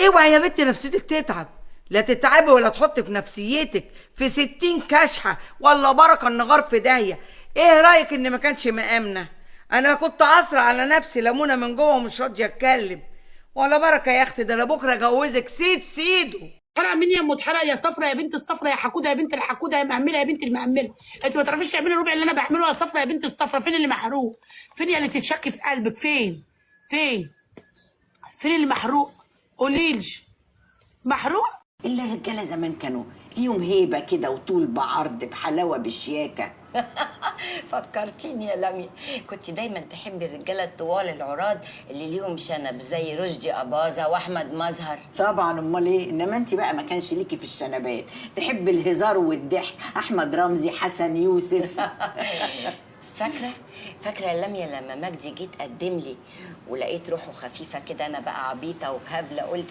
اوعي يا بنت نفسيتك تتعب، لا تتعبي ولا تحطي في نفسيتك في 60 كشحه ولا بركه النغار في داهيه. ايه رايك ان ما كانش مأمنه؟ انا كنت عصر على نفسي ليمونه من جوه ومش راضيه اتكلم. ولا بركه يا اختي، ده انا بكره اجوزك سيد سيده. اتحرق مين يا ام اتحرق؟ يا صفرا يا بنت الصفرا، يا حكوده يا بنت الحكوده، يا مأمله يا بنت المأمله. انت ما تعرفيش تعملي الربع اللي انا بعمله يا صفرا يا بنت الصفرا. فين اللي محروق؟ فين اللي تتشكي في قلبك؟ فين؟ فين اللي محروق؟ قولي لي. محروق؟ إلا الرجالة زمان كانوا ليهم هيبة كده وطول بعرض بحلاوة بالشياكة. فكرتيني يا لميا، كنت دايما تحبي الرجاله الطوال العراض اللي ليهم شنب زي رشدي اباظه واحمد مظهر. طبعا، امال ايه؟ انما انت بقى ما كانش ليكي في الشنبات، تحبي الهزار والضحك، احمد رمزي، حسن يوسف. فاكره يا لميا لما مجدي جيت قدم لي ولقيت روحه خفيفه كده، انا بقى عبيطه وهبله، قلت